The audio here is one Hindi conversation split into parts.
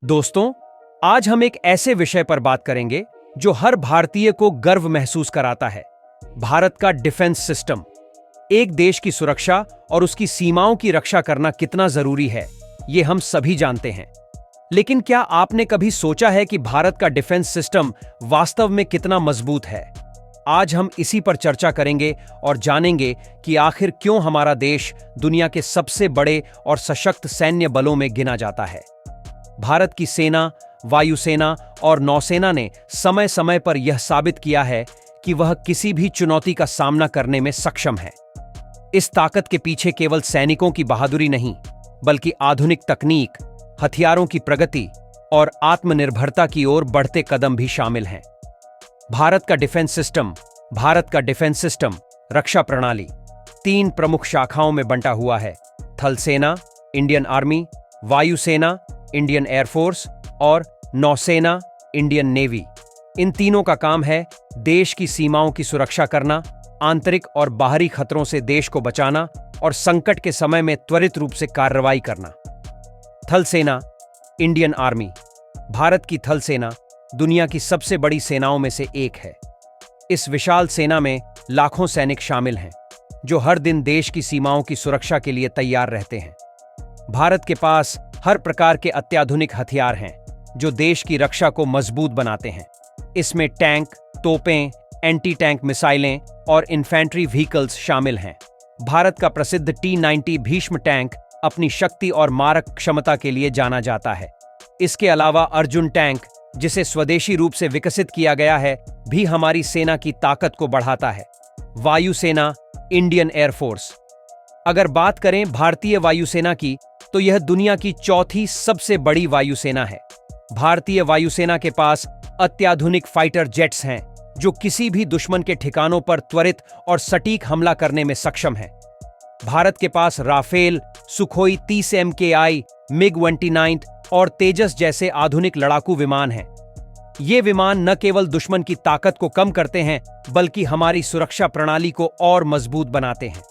दोस्तों, आज हम एक ऐसे विषय पर बात करेंगे जो हर भारतीय को गर्व महसूस कराता है। भारत का डिफेंस सिस्टम। एक देश की सुरक्षा और उसकी सीमाओं की रक्षा करना कितना जरूरी है, ये हम सभी जानते हैं। लेकिन क्या आपने कभी सोचा है कि भारत का डिफेंस सिस्टम वास्तव में कितना मजबूत है? आज हम इसी पर चर्चा करेंगे और जानेंगे कि आखिर क्यों हमारा देश दुनिया के सबसे बड़े और सशक्त सैन्य बलों में गिना जाता है। भारत की सेना, वायुसेना और नौसेना ने समय समय पर यह साबित किया है कि वह किसी भी चुनौती का सामना करने में सक्षम है। इस ताकत के पीछे केवल सैनिकों की बहादुरी नहीं, बल्कि आधुनिक तकनीक, हथियारों की प्रगति और आत्मनिर्भरता की ओर बढ़ते कदम भी शामिल हैं। भारत का डिफेंस सिस्टम रक्षा प्रणाली 3 प्रमुख शाखाओं में बंटा हुआ है: थल सेना, इंडियन आर्मी; वायुसेना, इंडियन एयरफोर्स; और नौसेना, इंडियन नेवी। इन तीनों का काम है देश की सीमाओं की सुरक्षा करना, आंतरिक और बाहरी खतरों से देश को बचाना और संकट के समय में त्वरित रूप से कार्रवाई करना। थल सेना, इंडियन आर्मी। भारत की थल सेना दुनिया की सबसे बड़ी सेनाओं में से एक है। इस विशाल सेना में लाखों सैनिक शामिल हैं, जो हर दिन देश की सीमाओं की सुरक्षा के लिए तैयार रहते हैं। भारत के पास हर प्रकार के अत्याधुनिक हथियार हैं, जो देश की रक्षा को मजबूत बनाते हैं। इसमें टैंक, तोपें, एंटी टैंक मिसाइलें और इन्फेंट्री व्हीकल्स शामिल हैं। भारत का प्रसिद्ध T-90 भीष्म टैंक अपनी शक्ति और मारक क्षमता के लिए जाना जाता है। इसके अलावा अर्जुन टैंक, जिसे स्वदेशी रूप से विकसित किया गया है, भी हमारी सेना की ताकत को बढ़ाता है। वायुसेना, इंडियन एयरफोर्स। अगर बात करें भारतीय वायुसेना की, तो यह दुनिया की चौथी सबसे बड़ी वायुसेना है। भारतीय वायुसेना के पास अत्याधुनिक फाइटर जेट्स हैं, जो किसी भी दुश्मन के ठिकानों पर त्वरित और सटीक हमला करने में सक्षम हैं। भारत के पास राफेल, सुखोई 30 MKI, MiG-29 और तेजस जैसे आधुनिक लड़ाकू विमान हैं। ये विमान न केवल दुश्मन की ताकत को कम करते हैं, बल्कि हमारी सुरक्षा प्रणाली को और मजबूत बनाते हैं।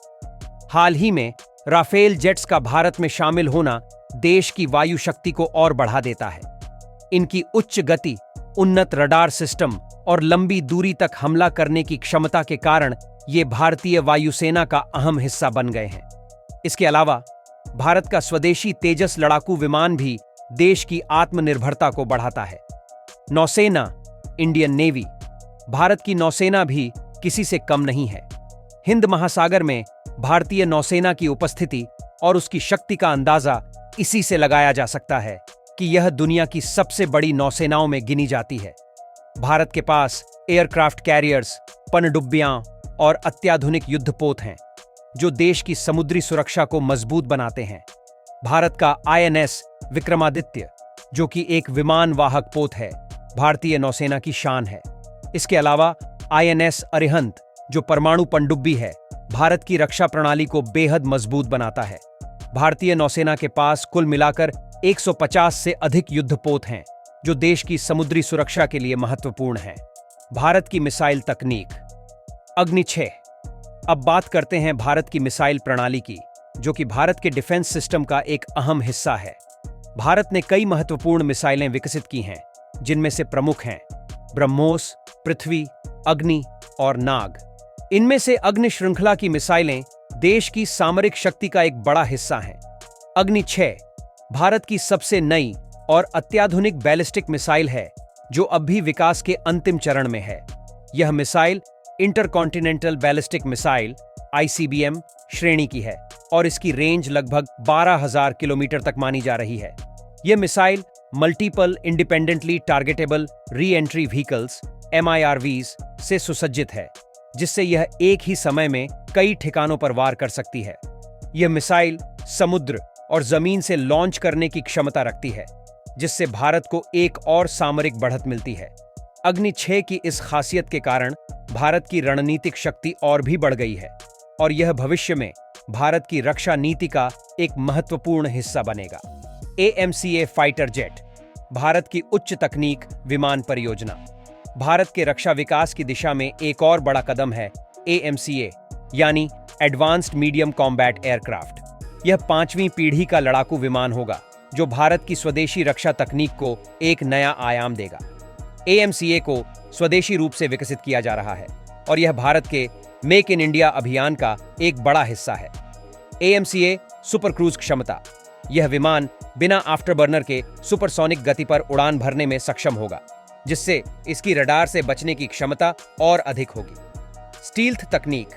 हाल ही में राफेल जेट्स का भारत में शामिल होना देश की वायु शक्ति को और बढ़ा देता है। इनकी उच्च गति, उन्नत रडार सिस्टम और लंबी दूरी तक हमला करने की क्षमता के कारण ये भारतीय वायुसेना का अहम हिस्सा बन गए हैं। इसके अलावा भारत का स्वदेशी तेजस लड़ाकू विमान भी देश की आत्मनिर्भरता को बढ़ाता है। नौसेना, इंडियन नेवी। भारत की नौसेना भी किसी से कम नहीं है। हिंद महासागर में भारतीय नौसेना की उपस्थिति और उसकी शक्ति का अंदाजा इसी से लगाया जा सकता है कि यह दुनिया की सबसे बड़ी नौसेनाओं में गिनी जाती है। भारत के पास एयरक्राफ्ट कैरियर्स, पनडुब्बियां और अत्याधुनिक युद्धपोत हैं, जो देश की समुद्री सुरक्षा को मजबूत बनाते हैं। भारत का INS विक्रमादित्य, जो कि एक विमान वाहक पोत है, भारतीय नौसेना की शान है। इसके अलावा INS अरिहंत, जो परमाणु पनडुब्बी है, भारत की रक्षा प्रणाली को बेहद मजबूत बनाता है। भारतीय नौसेना के पास कुल मिलाकर 150 से अधिक युद्धपोत हैं, जो देश की समुद्री सुरक्षा के लिए महत्वपूर्ण हैं। भारत की मिसाइल तकनीक। अग्नि 6। अब बात करते हैं भारत की मिसाइल प्रणाली की, जो कि भारत के डिफेंस सिस्टम का एक अहम हिस्सा है। भारत ने कई महत्वपूर्ण मिसाइलें विकसित की हैं, जिनमें से प्रमुख हैं ब्रह्मोस, पृथ्वी, अग्नि और नाग। इनमें से अग्नि श्रृंखला की मिसाइलें देश की सामरिक शक्ति का एक बड़ा हिस्सा हैं। अग्नि 6 भारत की सबसे नई और अत्याधुनिक बैलिस्टिक मिसाइल है, जो अब भी विकास के अंतिम चरण में है। यह missile intercontinental ballistic missile ICBM श्रेणी की है और इसकी रेंज लगभग 12,000 किलोमीटर तक मानी जा रही है। यह missile multiple independently targetable re entry vehicles MIRVs से सुसज्जित है, जिससे यह एक ही समय में कई ठिकानों पर वार कर सकती है। यह मिसाइल समुद्र और जमीन से लॉन्च करने की क्षमता रखती है, जिससे भारत को एक और सामरिक बढ़त मिलती है। अग्नि 6 की इस खासियत के कारण भारत की रणनीतिक शक्ति और भी बढ़ गई है और यह भविष्य में भारत की रक्षा नीति का एक महत्वपूर्ण हिस्सा बनेगा। AMCA फाइटर जेट, भारत की उच्च तकनीक विमान परियोजना। भारत के रक्षा विकास की दिशा में एक और बड़ा कदम है AMCA, यानी एडवांस्ड मीडियम कॉम्बैट एयरक्राफ्ट। यह 5वीं पीढ़ी का लड़ाकू विमान होगा, जो भारत की स्वदेशी रक्षा तकनीक को एक नया आयाम देगा। AMCA को स्वदेशी रूप से विकसित किया जा रहा है और यह भारत के मेक इन इंडिया अभियान का एक बड़ा हिस्सा है। AMCA सुपर क्रूज क्षमता। यह विमान बिना आफ्टरबर्नर के सुपरसोनिक गति पर उड़ान भरने में सक्षम होगा, जिससे इसकी रडार से बचने की क्षमता और अधिक होगी। स्टील्थ तकनीक।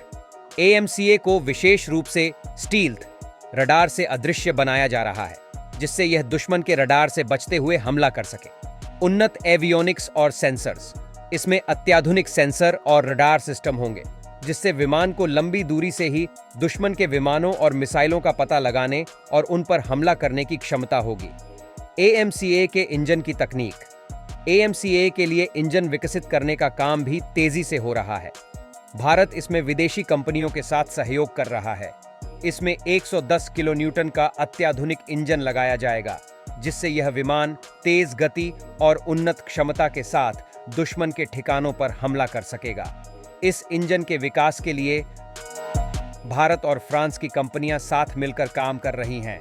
AMCA को विशेष रूप से स्टील्थ रडार से अदृश्य बनाया जा रहा है, जिससे यह दुश्मन के रडार से बचते हुए हमला कर सके। उन्नत एवियोनिक्स और सेंसर्स। इसमें अत्याधुनिक सेंसर और रडार सिस्टम होंगे, जिससे विमान को लंबी दूरी से ही दुश्मन के विमानों और मिसाइलों का पता लगाने और उन पर हमला करने की क्षमता होगी। AMCA के इंजन की तकनीक। AMCA के लिए इंजन विकसित करने का काम भी तेजी से हो रहा है। भारत इसमें विदेशी कंपनियों के साथ सहयोग कर रहा है। इसमें 110 किलो न्यूटन का अत्याधुनिक इंजन लगाया जाएगा, जिससे यह विमान तेज गति और उन्नत क्षमता के साथ दुश्मन के ठिकानों पर हमला कर सकेगा। इस इंजन के विकास के लिए भारत और फ्रांस की कंपनियां साथ मिलकर काम कर रही हैं,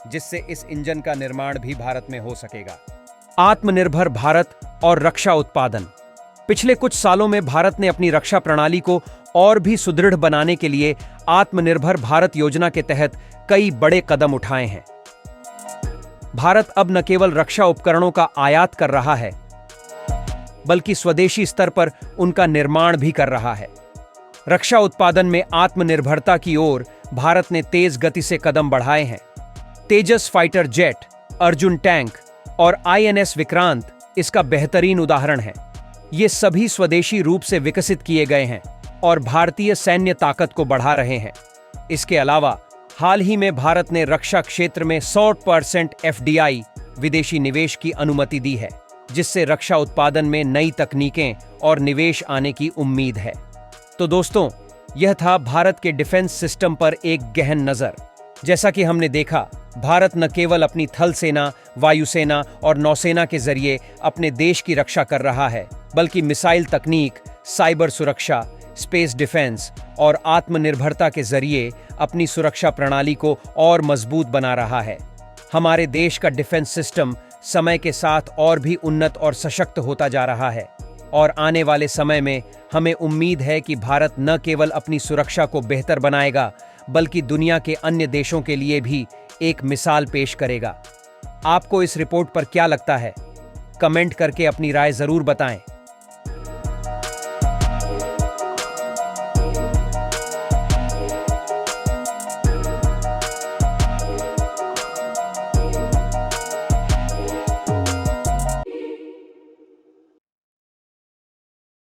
जिससे इस इंजन का निर्माण भी भारत में हो सकेगा। आत्मनिर्भर भारत और रक्षा उत्पादन। पिछले कुछ सालों में भारत ने अपनी रक्षा प्रणाली को और भी सुदृढ़ बनाने के लिए आत्मनिर्भर भारत योजना के तहत कई बड़े कदम उठाए हैं। भारत अब न केवल रक्षा उपकरणों का आयात कर रहा है, बल्कि स्वदेशी स्तर पर उनका निर्माण भी कर रहा है। रक्षा उत्पादन में आत्मनिर्भरता की ओर भारत ने तेज गति से कदम बढ़ाए हैं। तेजस फाइटर जेट, अर्जुन टैंक और INS विक्रांत इसका बेहतरीन उदाहरण है। ये सभी स्वदेशी रूप से विकसित किए गए हैं और भारतीय सैन्य ताकत को बढ़ा रहे हैं। इसके अलावा हाल ही में भारत ने रक्षा क्षेत्र में 100% FDI विदेशी निवेश की अनुमति दी है, जिससे रक्षा उत्पादन में नई तकनीकें और निवेश आने की उम्मीद है। तो दोस्तों, यह था भारत के डिफेंस सिस्टम पर एक गहन नजर। जैसा कि हमने देखा, भारत न केवल अपनी थल सेना, वायुसेना और नौसेना के जरिए अपने देश की रक्षा कर रहा है, बल्कि मिसाइल तकनीक, साइबर सुरक्षा, स्पेस डिफेंस और आत्मनिर्भरता के जरिए अपनी सुरक्षा प्रणाली को और मजबूत बना रहा है। हमारे देश का डिफेंस सिस्टम समय के साथ और भी उन्नत और सशक्त होता जा रहा है और आने वाले समय में हमें उम्मीद है कि भारत न केवल अपनी सुरक्षा को बेहतर बनाएगा, बल्कि दुनिया के अन्य देशों के लिए भी एक मिसाल पेश करेगा। आपको इस रिपोर्ट पर क्या लगता है? कमेंट करके अपनी राय जरूर बताएं।